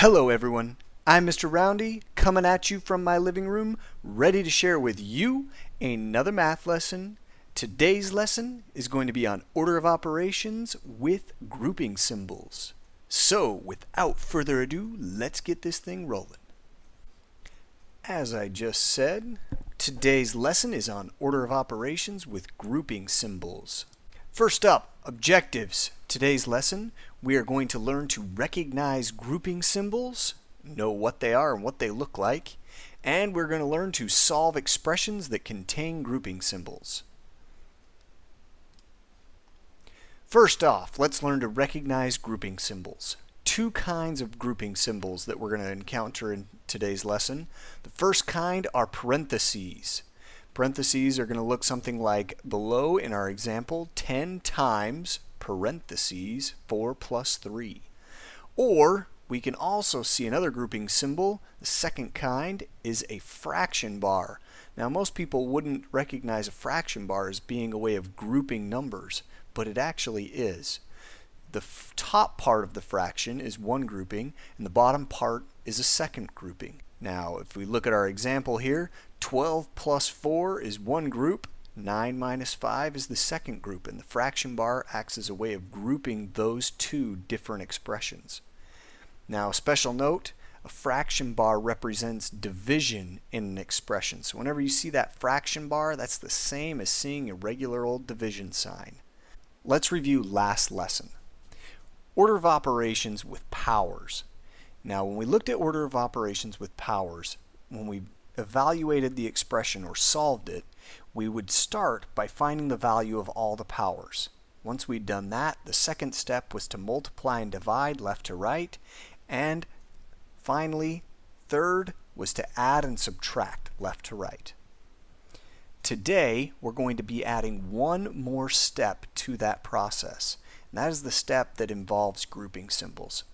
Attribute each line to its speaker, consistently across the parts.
Speaker 1: Hello everyone, I'm Mr. Roundy, coming at you from my living room, ready to share with you another math lesson. Today's lesson is going to be on order of operations with grouping symbols. So, without further ado, let's get this thing rolling. As I just said, today's lesson is on order of operations with grouping symbols. First up, objectives. Today's lesson, we are going to learn to recognize grouping symbols, know what they are and what they look like, and we're going to learn to solve expressions that contain grouping symbols. First off, let's learn to recognize grouping symbols. Two kinds of grouping symbols that we're going to encounter in today's lesson. The first kind are parentheses. Parentheses are going to look something like below in our example, 10 times parentheses 4 plus 3. Or we can also see another grouping symbol. The second kind is a fraction bar. Now most people wouldn't recognize a fraction bar as being a way of grouping numbers, but it actually is. The top part of the fraction is one grouping and the bottom part is a second grouping. Now if we look at our example here, 12 plus 4 is one group, 9 minus 5 is the second group, and the fraction bar acts as a way of grouping those two different expressions. Now, special note, a fraction bar represents division in an expression. So whenever you see that fraction bar, that's the same as seeing a regular old division sign. Let's review last lesson. Order of operations with powers. Now, when we looked at order of operations with powers, when we evaluated the expression or solved it, we would start by finding the value of all the powers. Once we'd done that, the second step was to multiply and divide left to right, and finally, third was to add and subtract left to right. Today, we're going to be adding one more step to that process, and that is the step that involves grouping symbols.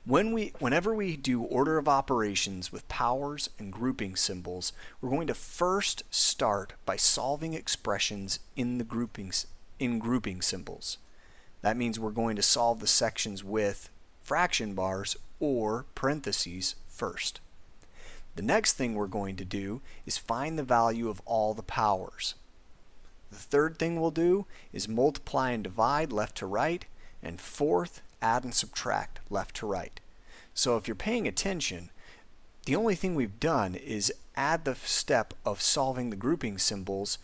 Speaker 1: Whenever we do order of operations with powers and grouping symbols, we're going to first start by solving expressions in grouping symbols. That means we're going to solve the sections with fraction bars or parentheses first. The next thing we're going to do is find the value of all the powers. The third thing we'll do is multiply and divide left to right, and fourth, add and subtract left to right. So if you're paying attention, the only thing we've done is add the step of solving the grouping symbols,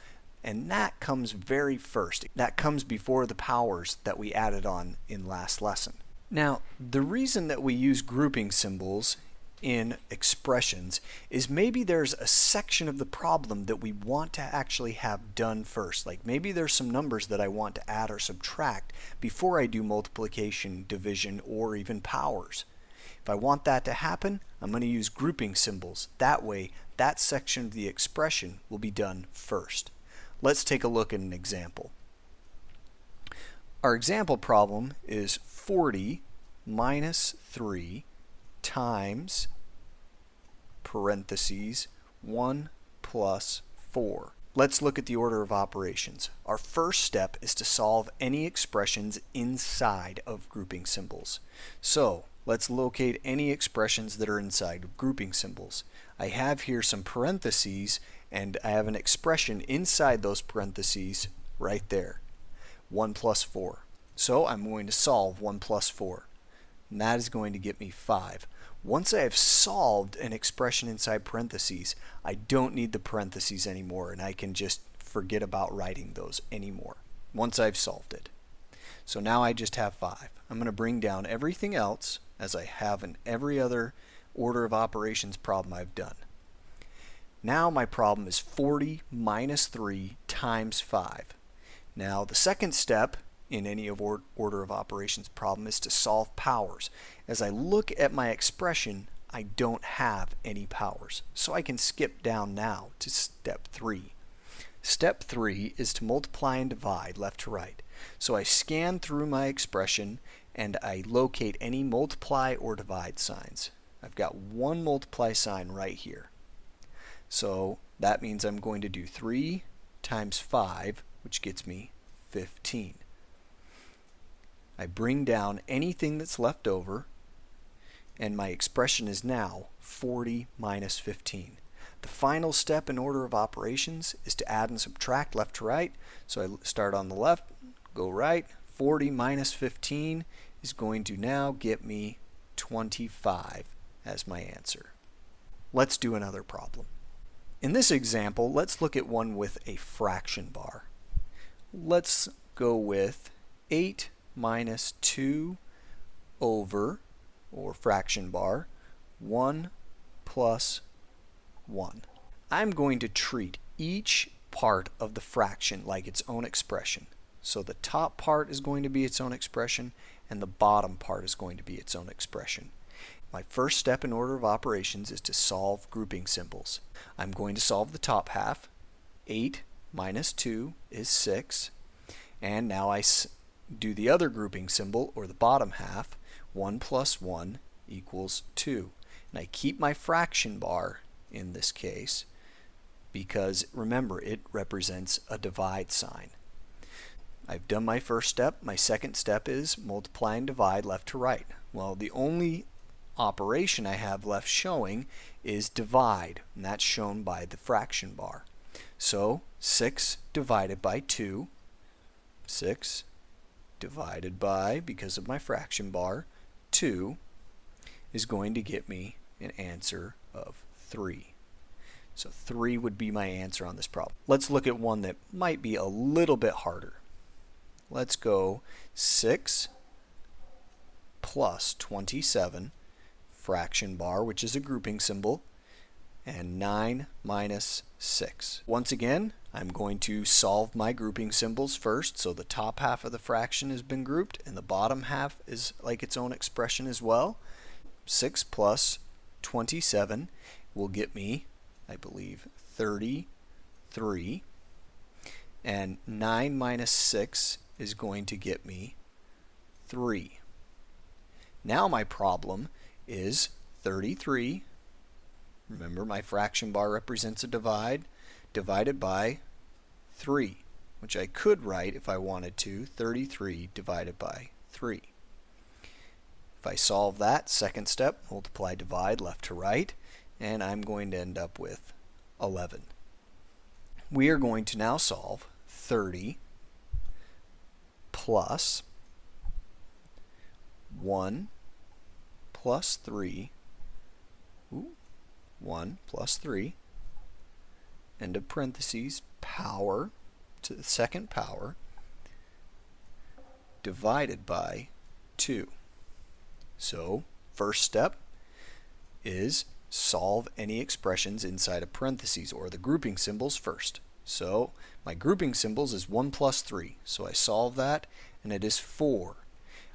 Speaker 1: and that comes very first. That comes before the powers that we added on in last lesson. Now, the reason that we use grouping symbols in expressions is maybe there's a section of the problem that we want to actually have done first. Like maybe there's some numbers that I want to add or subtract before I do multiplication, division, or even powers. If I want that to happen, I'm going to use grouping symbols. That way, that section of the expression will be done first. Let's take a look at an example. Our example problem is 40 minus 3 times parentheses 1 plus 4. Let's look at the order of operations. Our first step is to solve any expressions inside of grouping symbols. So let's locate any expressions that are inside of grouping symbols. I have here some parentheses and I have an expression inside those parentheses right there. 1 plus 4. So I'm going to solve 1 plus 4. And that is going to get me 5. Once I have solved an expression inside parentheses, I don't need the parentheses anymore, and I can just forget about writing those anymore once I've solved it. So now I just have 5. I'm going to bring down everything else as I have in every other order of operations problem I've done. Now my problem is 40 minus 3 times 5. Now the second step in any order of operations problem is to solve powers. As I look at my expression, I don't have any powers, so I can skip down now to step 3. Step 3 is to multiply and divide left to right. So I scan through my expression and I locate any multiply or divide signs. I've got one multiply sign right here. So that means I'm going to do 3 times 5, which gets me 15. I bring down anything that's left over, and my expression is now 40 minus 15. The final step in order of operations is to add and subtract left to right. So I start on the left, go right. 40 minus 15 is going to now get me 25 as my answer. Let's do another problem. In this example, let's look at one with a fraction bar. Let's go with 8 minus 2 over, or fraction bar, 1 plus 1. I'm going to treat each part of the fraction like its own expression. So the top part is going to be its own expression, and the bottom part is going to be its own expression. My first step in order of operations is to solve grouping symbols. I'm going to solve the top half. 8 minus 2 is 6. And now I do the other grouping symbol, or the bottom half. 1 plus 1 equals 2. And I keep my fraction bar in this case because, remember, it represents a divide sign. I've done my first step. My second step is multiply and divide left to right. Well, the only operation I have left showing is divide, and that's shown by the fraction bar. So 6 divided by 2, 6 divided by, because of my fraction bar, 2 is going to get me an answer of 3. So 3 would be my answer on this problem. Let's look at one that might be a little bit harder. Let's go 6 plus 27, fraction bar, which is a grouping symbol, and 9 minus 6. Once again, I'm going to solve my grouping symbols first. So the top half of the fraction has been grouped, and the bottom half is like its own expression as well. 6 plus 27 will get me, I believe, 33. And 9 minus 6 is going to get me 3. Now my problem is 33. Remember, my fraction bar represents a divide, divided by 3, which I could write if I wanted to, 33 divided by 3. If I solve that, second step, multiply, divide, left to right, and I'm going to end up with 11. We are going to now solve 30 plus 1 plus 3, 1 plus 3, end of parentheses, power to the second power, divided by 2. So first step is solve any expressions inside of parentheses, or the grouping symbols first. So my grouping symbols is 1 plus 3. So I solve that, and it is 4.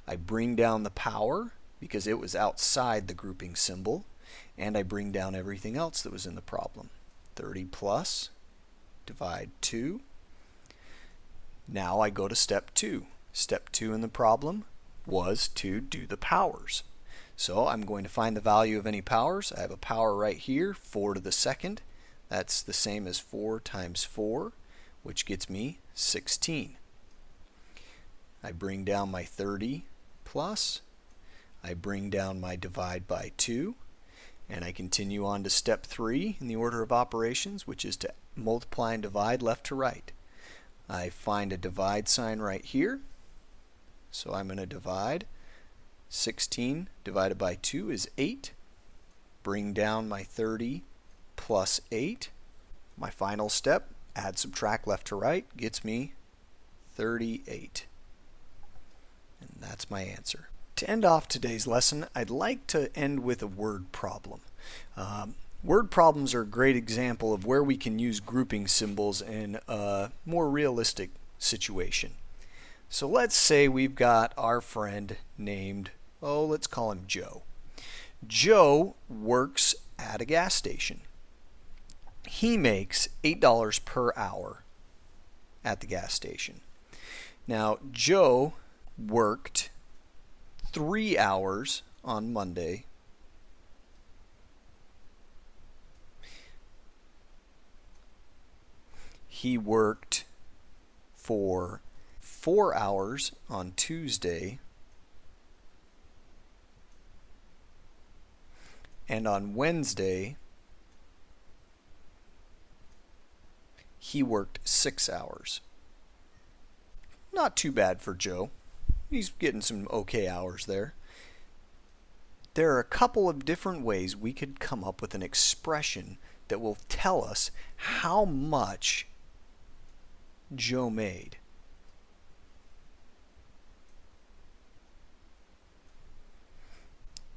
Speaker 1: I bring down the power because it was outside the grouping symbol, and I bring down everything else that was in the problem. 30 plus, divide 2. Now I go to step 2. Step 2 in the problem was to do the powers. So I'm going to find the value of any powers. I have a power right here, 4 to the second. That's the same as 4 times 4, which gets me 16. I bring down my 30 plus. I bring down my divide by 2. And I continue on to step 3 in the order of operations, which is to multiply and divide left to right. I find a divide sign right here. So I'm going to divide. 16 divided by 2 is 8. Bring down my 30 plus 8. My final step, add, subtract left to right, gets me 38. And that's my answer. To end off today's lesson, I'd like to end with a word problem. Word problems are a great example of where we can use grouping symbols in a more realistic situation. So let's say we've got our friend named, let's call him Joe. Joe works at a gas station. He makes $8 per hour at the gas station. Now, Joe worked 3 hours on Monday. He worked for 4 hours on Tuesday. and on Wednesday he worked 6 hours. Not too bad for Joe. He's getting some okay hours there. There are a couple of different ways we could come up with an expression that will tell us how much Joe made.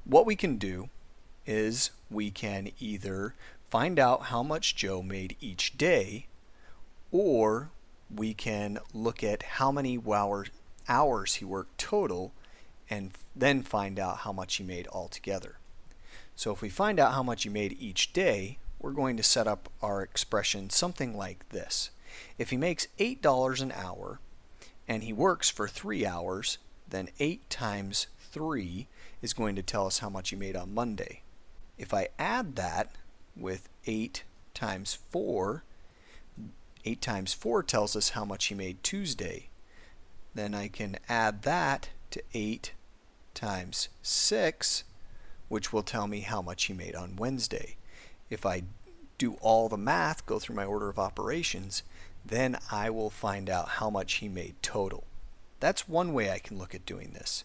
Speaker 1: What we can do is we can either find out how much Joe made each day, or we can look at how many hours he worked total and then find out how much he made altogether. So if we find out how much he made each day, we're going to set up our expression something like this. If he makes $8 an hour and he works for 3 hours, then 8 times 3 is going to tell us how much he made on Monday. If I add that with 8 times 4, 8 times 4 tells us how much he made Tuesday. Then I can add that to 8 times 6, which will tell me how much he made on Wednesday. If I do all the math, go through my order of operations, then I will find out how much he made total. That's one way I can look at doing this.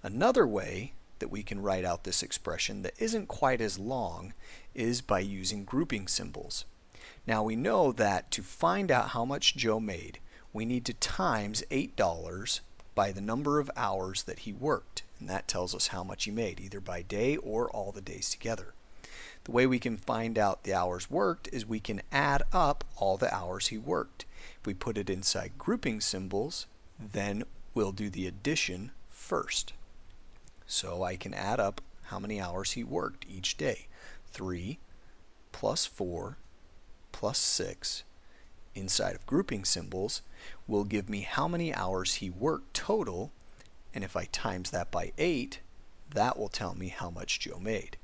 Speaker 1: Another way that we can write out this expression that isn't quite as long is by using grouping symbols. Now we know that to find out how much Joe made, we need to times $8 by the number of hours that he worked, and that tells us how much he made, either by day or all the days together. The way we can find out the hours worked is we can add up all the hours he worked. If we put it inside grouping symbols, then we'll do the addition first. So I can add up how many hours he worked each day. 3 plus 4 plus 6 inside of grouping symbols will give me how many hours he worked total, and if I times that by 8, that will tell me how much Joe made.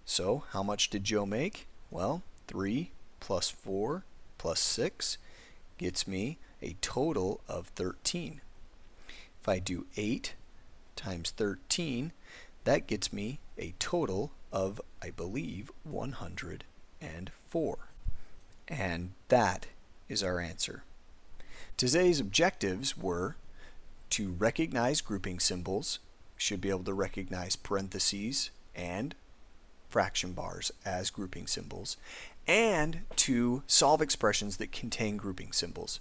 Speaker 1: So how much did Joe make? Well, 3 plus 4 plus 6 gets me a total of 13. If I do 8 times 13, that gets me a total of, I believe, 104. And that is our answer. Today's objectives were to recognize grouping symbols, should be able to recognize parentheses and fraction bars as grouping symbols, and to solve expressions that contain grouping symbols.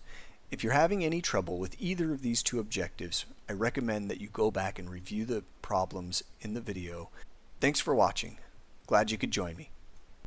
Speaker 1: If you're having any trouble with either of these two objectives, I recommend that you go back and review the problems in the video. Thanks for watching. Glad you could join me.